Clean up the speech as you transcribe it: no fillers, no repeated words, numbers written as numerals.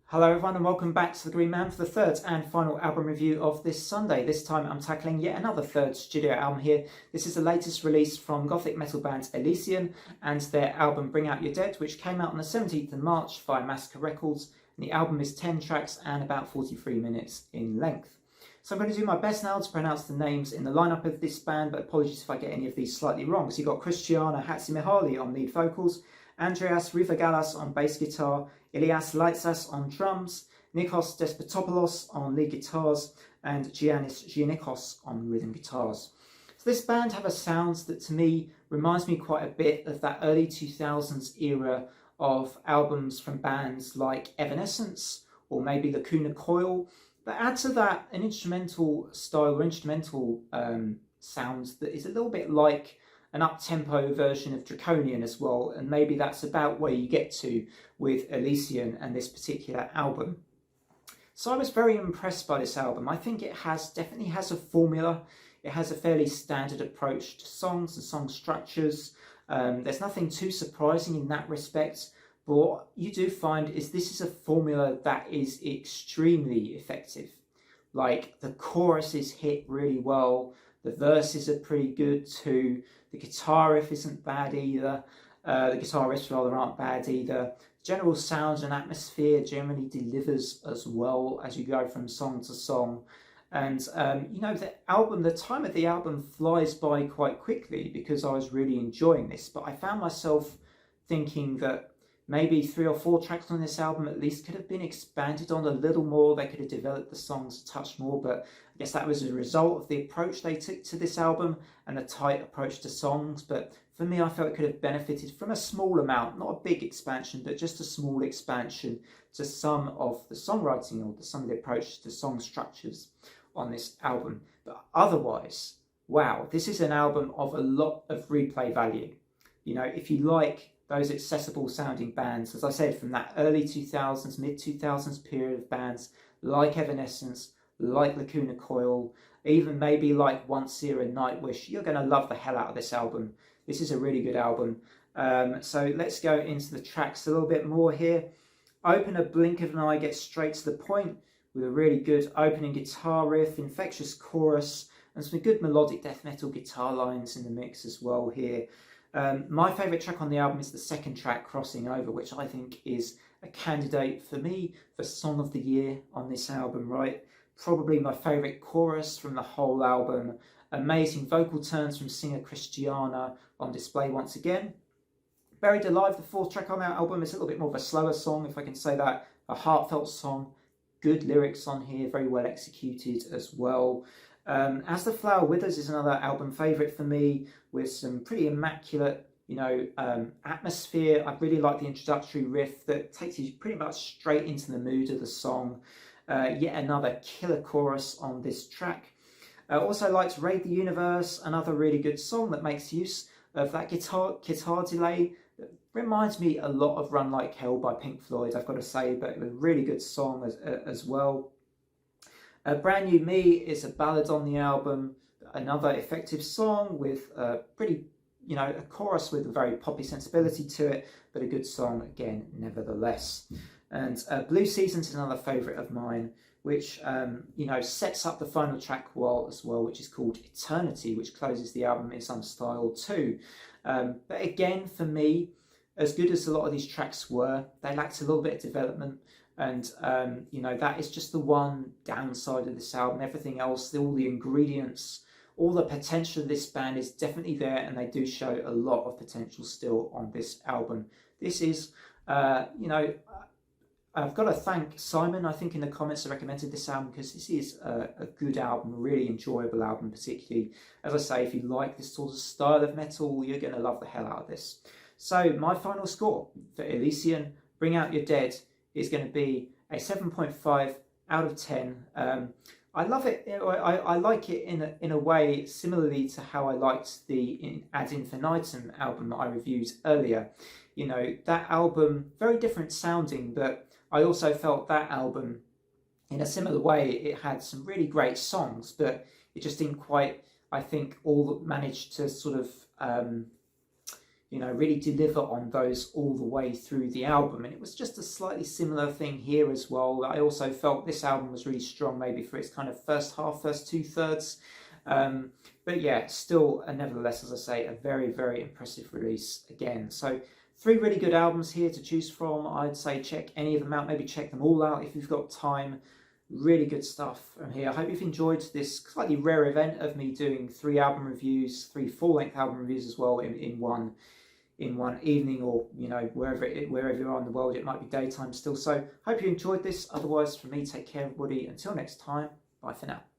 Hello everyone and welcome back to The Green Man for the third and final album review of this Sunday. This time I'm tackling yet another third studio album here. This is the latest release from Gothic metal band Elysion and their album Bring Out Your Dead, which came out on the 17th of March via Massacre Records. And the album is 10 tracks and about 43 minutes in length. So I'm going to do my best now to pronounce the names in the lineup of this band, but apologies if I get any of these slightly wrong. So you've got Christiana Hatzimihali on lead vocals, Andreas Rivagalas on bass guitar, Ilias Leitzas on drums, Nikos Despotopoulos on lead guitars, and Giannis Giannikos on rhythm guitars. So this band have a sound that to me reminds me quite a bit of that early 2000s era of albums from bands like Evanescence or maybe Lacuna Coil, but add to that an instrumental style or instrumental sound that is a little bit like an up-tempo version of Draconian as well, and maybe that's about where you get to with Elysion and this particular album. So I was very impressed by this album. I think it definitely has a formula. It has a fairly standard approach to songs and song structures. There's nothing too surprising in that respect, but what you do find is this is a formula that is extremely effective. Like, the choruses hit really well, the verses are pretty good too, the guitar riff isn't bad either, the guitar riffs rather aren't bad either. General sound and atmosphere generally delivers as well as you go from song to song. And the time of the album flies by quite quickly because I was really enjoying this, but I found myself thinking that maybe 3 or 4 tracks on this album at least could have been expanded on a little more. They could have developed the songs a touch more, but I guess that was a result of the approach they took to this album and a tight approach to songs. But for me, I felt it could have benefited from a small amount, not a big expansion, but just a small expansion to some of the songwriting or some of the approach to song structures on this album. But otherwise, wow, this is an album of a lot of replay value. You know, if you like those accessible sounding bands, as I said, from that early 2000s, mid 2000s period of bands like Evanescence, like Lacuna Coil, even maybe like Once Here and Nightwish, you're going to love the hell out of this album. This is a really good album. So let's go into the tracks a little bit more here. Open a blink of an eye, get straight to the point with a really good opening guitar riff, infectious chorus, and some good melodic death metal guitar lines in the mix as well here. My favourite track on the album is the second track, Crossing Over, which I think is a candidate for me for Song of the Year on this album, right? Probably my favourite chorus from the whole album. Amazing vocal turns from singer Christiana on display once again. Buried Alive, the 4th track on that album, is a little bit more of a slower song, if I can say that. A heartfelt song. Good lyrics on here, very well executed as well. As the Flower Withers is another album favourite for me, with some pretty immaculate, atmosphere. I really like the introductory riff that takes you pretty much straight into the mood of the song. Yet another killer chorus on this track. Also liked Raid the Universe, another really good song that makes use of that guitar delay. That reminds me a lot of Run Like Hell by Pink Floyd, I've got to say, but a really good song as well. Brand New Me is a ballad on the album, another effective song with a chorus with a very poppy sensibility to it, but a good song again, nevertheless. And Blue Seasons is another favourite of mine, which sets up the final track as well, which is called Eternity, which closes the album in some style too. But again, for me, as good as a lot of these tracks were, they lacked a little bit of development. And, that is just the one downside of this album. Everything else, all the ingredients, all the potential of this band is definitely there, and they do show a lot of potential still on this album. This is, I've got to thank Simon, I think in the comments, I recommended this album because this is a good album, a really enjoyable album, particularly, as I say, if you like this sort of style of metal, you're going to love the hell out of this. So my final score for Elysion, Bring Out Your Dead, is going to be a 7.5 out of 10. I love it. I like it in a way similarly to how I liked the Ad Infinitum album that I reviewed earlier. That album, very different sounding, but I also felt that album, in a similar way, it had some really great songs, but it just didn't quite, I think, all manage to sort of really deliver on those all the way through the album. And it was just a slightly similar thing here as well. I also felt this album was really strong, maybe for its kind of first half, first 2/3. But yeah, still, nevertheless, as I say, a very, very impressive release again. So 3 really good albums here to choose from. I'd say check any of them out, maybe check them all out if you've got time. Really good stuff from here. I hope you've enjoyed this slightly rare event of me doing 3 album reviews, 3 full-length album reviews as well in one evening, or wherever you are in the world. It might be daytime still. So hope you enjoyed this. Otherwise, from me, take care everybody. Until next time, bye for now.